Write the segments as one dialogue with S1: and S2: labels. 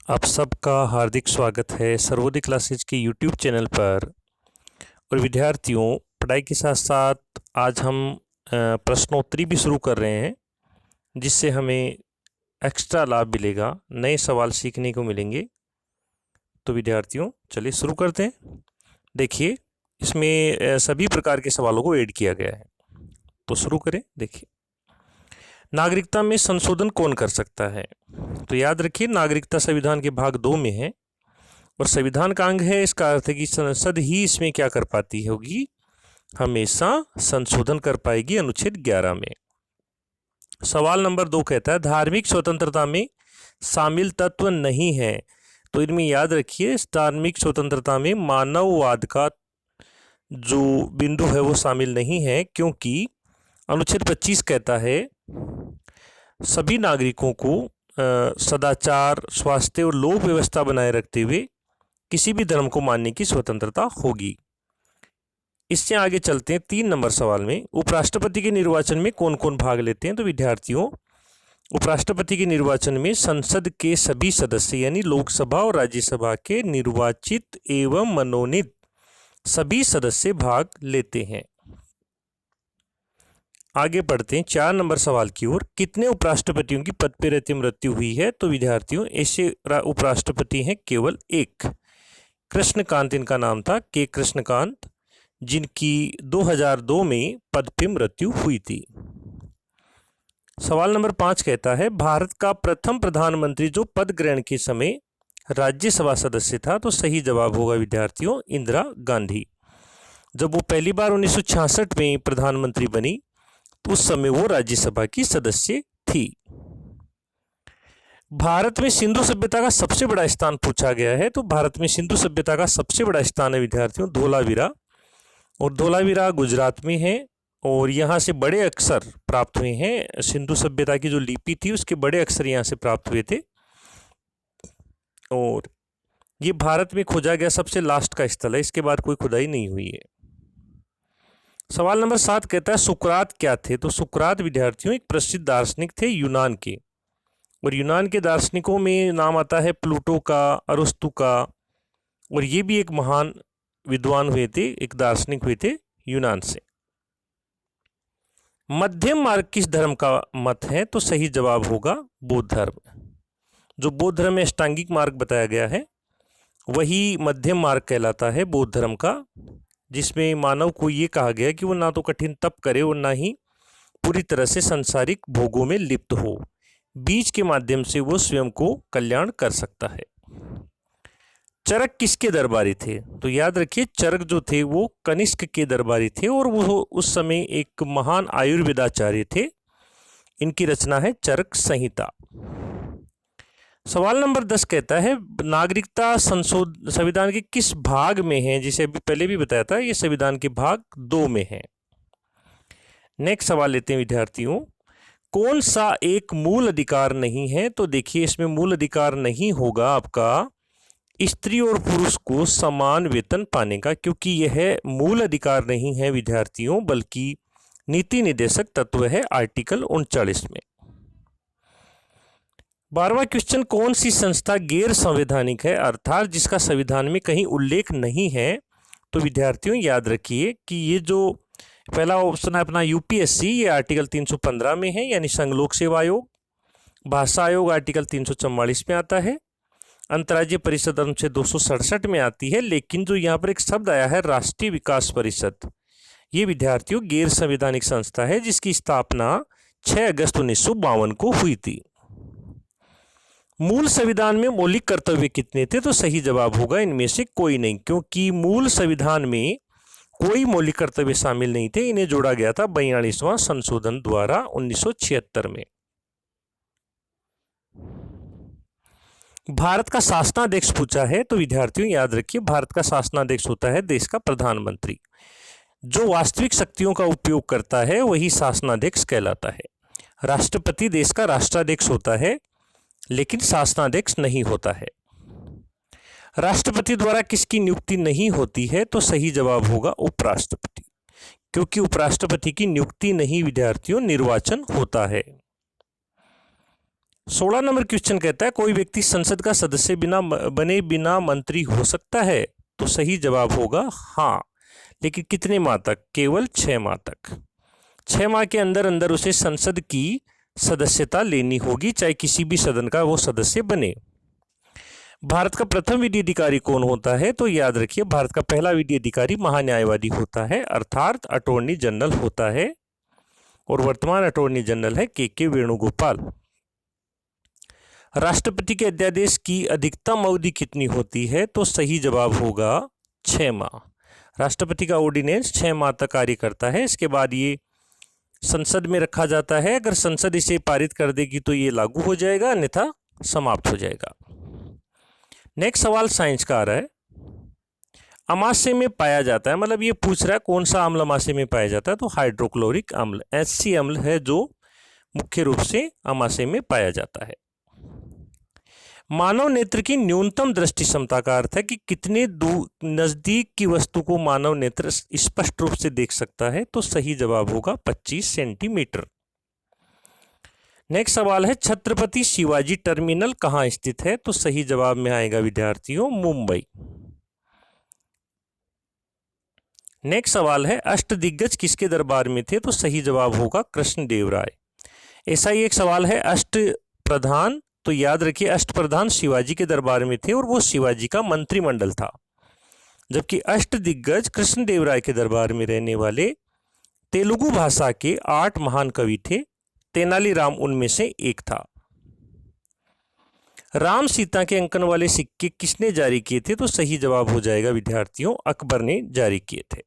S1: आप सबका हार्दिक स्वागत है सर्वोदय क्लासेज के यूट्यूब चैनल पर। और विद्यार्थियों, पढ़ाई के साथ साथ आज हम प्रश्नोत्तरी भी शुरू कर रहे हैं, जिससे हमें एक्स्ट्रा लाभ मिलेगा, नए सवाल सीखने को मिलेंगे। तो विद्यार्थियों चलिए शुरू करते हैं। देखिए, इसमें सभी प्रकार के सवालों को ऐड किया गया है, तो शुरू करें। देखिए, नागरिकता में संशोधन कौन कर सकता है? तो याद रखिए, नागरिकता संविधान के भाग 2 में है और संविधान का अंग है। इसका अर्थ है कि संसद ही इसमें क्या कर पाती होगी, हमेशा संशोधन कर पाएगी, अनुच्छेद 11 में। सवाल नंबर 2 कहता है धार्मिक स्वतंत्रता में शामिल तत्व नहीं है। तो इनमें याद रखिए, धार्मिक स्वतंत्रता में मानववाद का जो बिंदु है वो शामिल नहीं है, क्योंकि अनुच्छेद 25 कहता है सभी नागरिकों को सदाचार, स्वास्थ्य और लोक व्यवस्था बनाए रखते हुए किसी भी धर्म को मानने की स्वतंत्रता होगी। इससे आगे चलते हैं 3 नंबर सवाल में। उपराष्ट्रपति के निर्वाचन में कौन कौन भाग लेते हैं? तो विद्यार्थियों, उपराष्ट्रपति के निर्वाचन में संसद के सभी सदस्य यानी लोकसभा और राज्यसभा के निर्वाचित एवं मनोनीत सभी सदस्य भाग लेते हैं। आगे बढ़ते हैं 4 नंबर सवाल की ओर। कितने उपराष्ट्रपतियों की पद पर रहते मृत्यु हुई है? तो विद्यार्थियों, ऐसे उपराष्ट्रपति हैं केवल एक, कृष्णकांत इनका नाम था, के कृष्णकांत, जिनकी 2002 में पद पर मृत्यु हुई थी। सवाल नंबर 5 कहता है भारत का प्रथम प्रधानमंत्री जो पद ग्रहण के समय राज्यसभा सदस्य था। तो सही जवाब होगा विद्यार्थियों, इंदिरा गांधी। जब वो पहली बार 1966 में प्रधानमंत्री बनी, उस समय वो राज्यसभा की सदस्य थी। भारत में सिंधु सभ्यता का सबसे बड़ा स्थान पूछा गया है। तो भारत में सिंधु सभ्यता का सबसे बड़ा स्थान है विद्यार्थियों धोलावीरा, और धोलावीरा गुजरात में है। और यहाँ से बड़े अक्षर प्राप्त हुए हैं। सिंधु सभ्यता की जो लिपि थी उसके बड़े अक्षर यहाँ से प्राप्त हुए थे, और ये भारत में खोजा गया सबसे लास्ट का स्थल है, इसके बाद कोई खुदाई नहीं हुई है। सवाल नंबर 7 कहता है सुकरात क्या थे? तो सुकरात विद्यार्थियों एक प्रसिद्ध दार्शनिक थे यूनान के, और यूनान के दार्शनिकों में नाम आता है प्लूटो का, अरस्तु का, और ये भी एक महान विद्वान हुए थे, एक दार्शनिक हुए थे यूनान से। मध्यम मार्ग किस धर्म का मत है? तो सही जवाब होगा बौद्ध धर्म। जो बौद्ध धर्म में अष्टांगिक मार्ग बताया गया है वही मध्यम मार्ग कहलाता है बौद्ध धर्म का, जिसमें मानव को ये कहा गया कि वो ना तो कठिन तप करे और ना ही पूरी तरह से सांसारिक भोगों में लिप्त हो। बीज के माध्यम से वो स्वयं को कल्याण कर सकता है। चरक किसके दरबारी थे? तो याद रखिए, चरक जो थे वो कनिष्क के दरबारी थे, और वो उस समय एक महान आयुर्वेदाचार्य थे। इनकी रचना है चरक संहिता। सवाल नंबर 10 कहता है नागरिकता संविधान के किस भाग में है? जिसे अभी पहले भी बताया था, ये संविधान के भाग 2 में है। नेक्स्ट सवाल लेते हैं विद्यार्थियों, कौन सा एक मूल अधिकार नहीं है? तो देखिए, इसमें मूल अधिकार नहीं होगा आपका स्त्री और पुरुष को समान वेतन पाने का, क्योंकि यह मूल अधिकार नहीं है विद्यार्थियों, बल्कि नीति निर्देशक तत्व है आर्टिकल 39 में। 12वां क्वेश्चन, कौन सी संस्था गैर संवैधानिक है, अर्थात जिसका संविधान में कहीं उल्लेख नहीं है? तो विद्यार्थियों याद रखिए कि ये जो पहला ऑप्शन है अपना यूपीएससी, ये आर्टिकल 315 में है, यानी संघ लोक सेवा आयोग। भाषा आयोग आर्टिकल 344 में आता है। अंतर्राज्यीय परिषद अनुच्छेद 267 में आती है। लेकिन जो यहाँ पर एक शब्द आया है राष्ट्रीय विकास परिषद, ये विद्यार्थियों गैर संवैधानिक संस्था है, जिसकी स्थापना 6 अगस्त 1952 को हुई थी। मूल संविधान में मौलिक कर्तव्य कितने थे? तो सही जवाब होगा इनमें से कोई नहीं, क्योंकि मूल संविधान में कोई मौलिक कर्तव्य शामिल नहीं थे। इन्हें जोड़ा गया था 42वां संशोधन द्वारा 1976 में। भारत का शासनाध्यक्ष पूछा है। तो विद्यार्थियों याद रखिए, भारत का शासनाध्यक्ष होता है देश का प्रधानमंत्री। जो वास्तविक शक्तियों का उपयोग करता है वही शासनाध्यक्ष कहलाता है। राष्ट्रपति देश का राष्ट्राध्यक्ष होता है, लेकिन शासनाध्यक्ष नहीं होता है। राष्ट्रपति द्वारा किसकी नियुक्ति नहीं होती है? तो सही जवाब होगा उपराष्ट्रपति, क्योंकि उपराष्ट्रपति की नियुक्ति नहीं विद्यार्थियों, निर्वाचन होता है। 16 नंबर क्वेश्चन कहता है कोई व्यक्ति संसद का सदस्य बने बिना मंत्री हो सकता है? तो सही जवाब होगा हाँ, लेकिन कितने माह तक? केवल 6 माह तक। 6 माह के अंदर अंदर उसे संसद की सदस्यता लेनी होगी, चाहे किसी भी सदन का वो सदस्य बने। भारत का प्रथम विधि अधिकारी कौन होता है? तो याद रखिए, भारत का पहला विधि अधिकारी महान्यायवादी होता है, अर्थात अटॉर्नी जनरल होता है, और वर्तमान अटॉर्नी जनरल है के वेणुगोपाल। राष्ट्रपति के अध्यादेश की अधिकतम अवधि कितनी होती है? तो सही जवाब होगा 6 माह। राष्ट्रपति का ऑर्डिनेंस 6 माह तक कार्य करता है, इसके बाद ये संसद में रखा जाता है। अगर संसद इसे पारित कर देगी तो ये लागू हो जाएगा, अन्यथा समाप्त हो जाएगा। नेक्स्ट सवाल साइंस का आ रहा है। अमाशय में पाया जाता है, मतलब ये पूछ रहा है कौन सा अम्ल अमाशय में पाया जाता है? तो हाइड्रोक्लोरिक अम्ल, HC अम्ल है जो मुख्य रूप से अमाशय में पाया जाता है। मानव नेत्र की न्यूनतम दृष्टि क्षमता का अर्थ है कि कितने नजदीक की वस्तु को मानव नेत्र स्पष्ट रूप से देख सकता है? तो सही जवाब होगा 25 सेंटीमीटर। नेक्स्ट सवाल है छत्रपति शिवाजी टर्मिनल कहाँ स्थित है? तो सही जवाब में आएगा विद्यार्थियों मुंबई। नेक्स्ट सवाल है अष्टदिग्गज किसके दरबार में थे? तो सही जवाब होगा कृष्णदेव राय। ऐसा ही एक सवाल है अष्ट प्रधान, तो याद रखिए अष्ट प्रधान शिवाजी के दरबार में थे और वो शिवाजी का मंत्रिमंडल था, जबकि अष्टदिग्गज कृष्णदेव राय के दरबार में रहने वाले तेलुगु भाषा के 8 महान कवि थे। तेनालीराम उनमें से एक था। राम सीता के अंकन वाले सिक्के किसने जारी किए थे? तो सही जवाब हो जाएगा विद्यार्थियों अकबर ने जारी किए थे।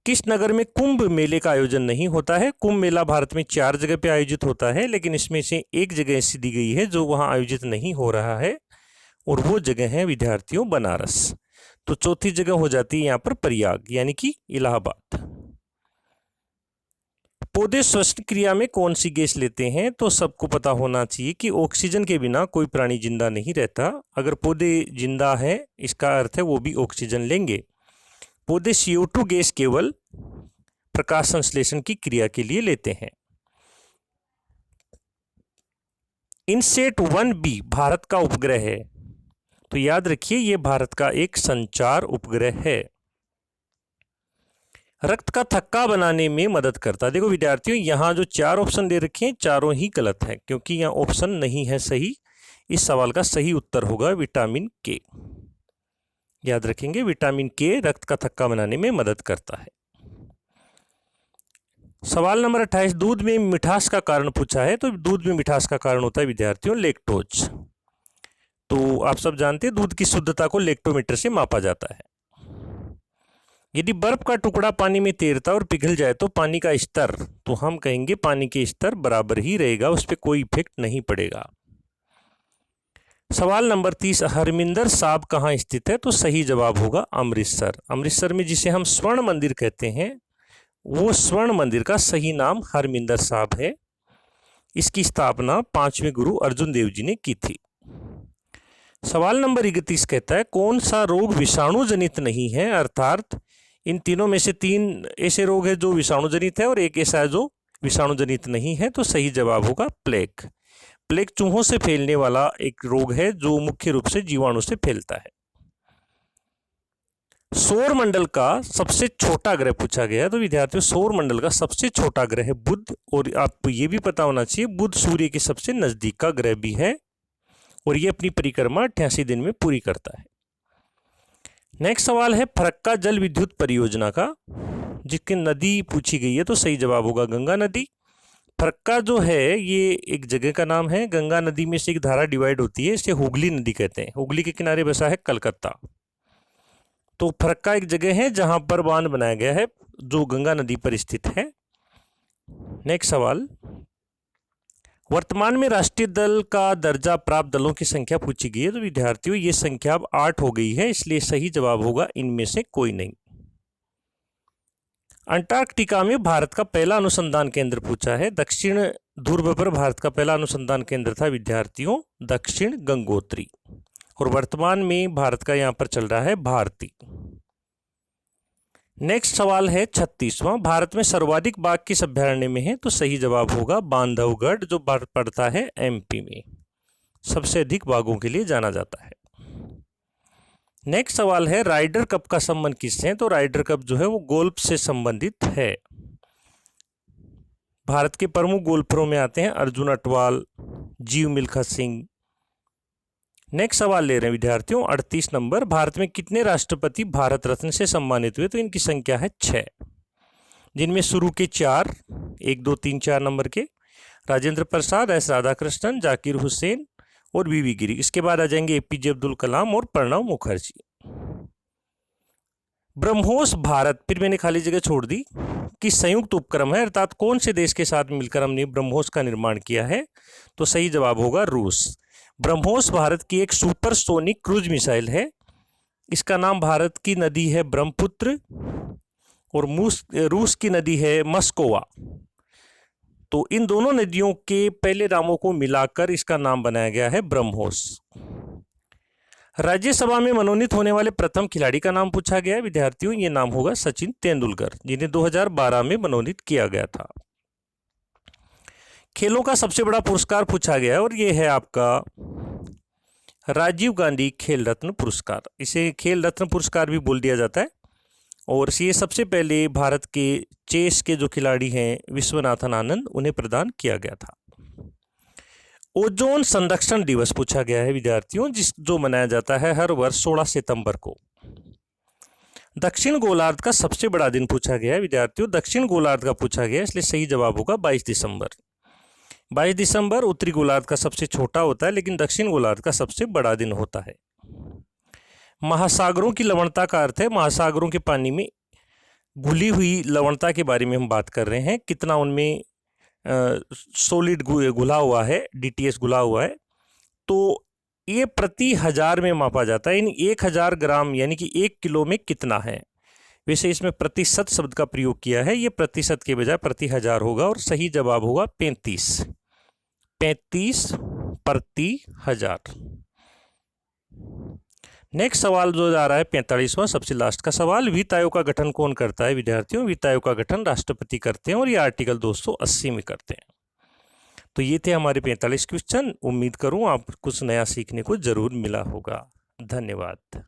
S1: किस नगर में कुंभ मेले का आयोजन नहीं होता है? कुंभ मेला भारत में 4 जगह पे आयोजित होता है, लेकिन इसमें से एक जगह ऐसी दी गई है जो वहां आयोजित नहीं हो रहा है, और वो जगह है विद्यार्थियों बनारस। तो चौथी जगह हो जाती है यहाँ पर प्रयाग, यानी कि इलाहाबाद। पौधे श्वसन क्रिया में कौन सी गैस लेते हैं? तो सबको पता होना चाहिए कि ऑक्सीजन के बिना कोई प्राणी जिंदा नहीं रहता। अगर पौधे जिंदा है इसका अर्थ है वो भी ऑक्सीजन लेंगे। पौधे CO2 गैस केवल प्रकाश संश्लेषण की क्रिया के लिए लेते हैं। इनसेट 1B भारत का उपग्रह है, तो याद रखिए ये भारत का एक संचार उपग्रह है। रक्त का थक्का बनाने में मदद करता है। देखो विद्यार्थियों यहाँ जो 4 ऑप्शन दे रखे हैं चारों ही गलत है, क्योंकि यहाँ ऑप्शन नहीं है सही। इस सवाल का सही उत्तर होगा विटामिन के। याद रखेंगे विटामिन के रक्त का थक्का बनाने में मदद करता है। सवाल नंबर 28 दूध में मिठास का कारण पूछा है। तो दूध में मिठास का कारण होता है विद्यार्थियों लैक्टोज। तो आप सब जानते हैं दूध की शुद्धता को लैक्टोमीटर से मापा जाता है। यदि बर्फ का टुकड़ा पानी में तैरता और पिघल जाए तो पानी का स्तर, तो हम कहेंगे पानी के स्तर बराबर ही रहेगा, उस पर कोई इफेक्ट नहीं पड़ेगा। सवाल नंबर 30 हरमिंदर साहिब कहाँ स्थित है? तो सही जवाब होगा अमृतसर। अमृतसर में जिसे हम स्वर्ण मंदिर कहते हैं, वो स्वर्ण मंदिर का सही नाम हरमिंदर साहिब है। इसकी स्थापना 5वें गुरु अर्जुन देव जी ने की थी। सवाल नंबर 31 कहता है कौन सा रोग विषाणु जनित नहीं है? अर्थात इन तीनों में से 3 ऐसे रोग है जो विषाणु जनित है और एक ऐसा है जो विषाणु जनित नहीं है। तो सही जवाब होगा प्लेग। प्लेग चूहों से फैलने वाला एक रोग है जो मुख्य रूप से जीवाणु से फैलता है। सौर मंडल का सबसे छोटा ग्रह पूछा गया है। तो विद्यार्थियों सौर मंडल का सबसे छोटा ग्रह है बुध, और आपको ये भी पता होना चाहिए बुध सूर्य के सबसे नजदीक का ग्रह भी है, और ये अपनी परिक्रमा 88 दिन में पूरी करता है। नेक्स्ट सवाल है फरक्का जल विद्युत परियोजना का, जिसकी नदी पूछी गई है। तो सही जवाब होगा गंगा नदी। फरक्का जो है ये एक जगह का नाम है, गंगा नदी में से एक धारा डिवाइड होती है, इसे हुगली नदी कहते हैं। हुगली के किनारे बसा है कलकत्ता। तो फरक्का एक जगह है जहां पर बांध बनाया गया है जो गंगा नदी पर स्थित है। नेक्स्ट सवाल वर्तमान में राष्ट्रीय दल का दर्जा प्राप्त दलों की संख्या पूछी गई है। तो विद्यार्थियों ये संख्या अब 8 हो गई है, इसलिए सही जवाब होगा इनमें से कोई नहीं। अंटार्कटिका में भारत का पहला अनुसंधान केंद्र पूछा है। दक्षिण ध्रुव पर भारत का पहला अनुसंधान केंद्र था विद्यार्थियों दक्षिण गंगोत्री, और वर्तमान में भारत का यहाँ पर चल रहा है भारती। नेक्स्ट सवाल है 36वां, भारत में सर्वाधिक बाघ किस अभ्यारण्य में है? तो सही जवाब होगा बांधवगढ़, जो पड़ता है एमपी में। सबसे अधिक बाघों के लिए जाना जाता है। नेक्स्ट सवाल है राइडर कप का संबंध किससे है? तो राइडर कप जो है वो गोल्फ से संबंधित है। भारत के प्रमुख गोल्फरों में आते हैं अर्जुन अटवाल, जीव मिल्खा सिंह। नेक्स्ट सवाल ले रहे हैं विद्यार्थियों 38 नंबर, भारत में कितने राष्ट्रपति भारत रत्न से सम्मानित हुए? तो इनकी संख्या है 6, जिनमें शुरू के 4, 1 2 3 4 नंबर के राजेंद्र प्रसाद, एस राधाकृष्णन, जाकिर हुसैन और वीवी गिरी। इसके बाद आ जाएंगे एपीजे अब्दुल कलाम और प्रणब मुखर्जी। ब्रह्मोस भारत, फिर मैंने खाली जगह छोड़ दी, कि संयुक्त उपक्रम है, अर्थात कौन से देश के साथ मिलकर हमने ब्रह्मोस का निर्माण किया है? तो सही जवाब होगा रूस। ब्रह्मोस भारत की एक सुपरसोनिक क्रूज मिसाइल है। इसका नाम भारत की नदी है ब्रह्मपुत्र और रूस की नदी है मस्कोवा। तो इन दोनों नदियों के पहले नामों को मिलाकर इसका नाम बनाया गया है ब्रह्मोस। राज्यसभा में मनोनीत होने वाले प्रथम खिलाड़ी का नाम पूछा गया है विद्यार्थियों, ये नाम होगा सचिन तेंदुलकर, जिन्हें 2012 में मनोनीत किया गया था। खेलों का सबसे बड़ा पुरस्कार पूछा गया है और ये है आपका राजीव गांधी खेल रत्न पुरस्कार। इसे खेल रत्न पुरस्कार भी बोल दिया जाता है और ये सबसे पहले भारत के चेस के जो खिलाड़ी हैं विश्वनाथन आनंद, उन्हें प्रदान किया गया था। ओजोन संरक्षण दिवस पूछा गया है विद्यार्थियों, जो मनाया जाता है हर वर्ष 16 सितंबर को। दक्षिण गोलार्ध का सबसे बड़ा दिन पूछा गया है विद्यार्थियों, दक्षिण गोलार्ध का पूछा गया है, इसलिए सही जवाब होगा 22 दिसंबर। 22 दिसंबर उत्तरी गोलार्ध का सबसे छोटा होता है, लेकिन दक्षिण गोलार्ध का सबसे बड़ा दिन होता है। महासागरों की लवणता का अर्थ है महासागरों के पानी में घुली हुई लवणता के बारे में हम बात कर रहे हैं, कितना उनमें सॉलिड घुला हुआ है, डीटीएस घुला हुआ है। तो ये प्रति हजार में मापा जाता है, यानी 1000 ग्राम यानी कि 1 किलो में कितना है। वैसे इसमें प्रतिशत शब्द का प्रयोग किया है, ये प्रतिशत के बजाय प्रति हजार होगा और सही जवाब होगा 35 प्रति हजार। नेक्स्ट सवाल जो आ रहा है 45वां, सबसे लास्ट का सवाल, वित्त आयोग का गठन कौन करता है विद्यार्थियों? वित्त आयोग का गठन राष्ट्रपति करते हैं और ये आर्टिकल 280 में करते हैं। तो ये थे हमारे 45 क्वेश्चन। उम्मीद करूं आप कुछ नया सीखने को जरूर मिला होगा। धन्यवाद।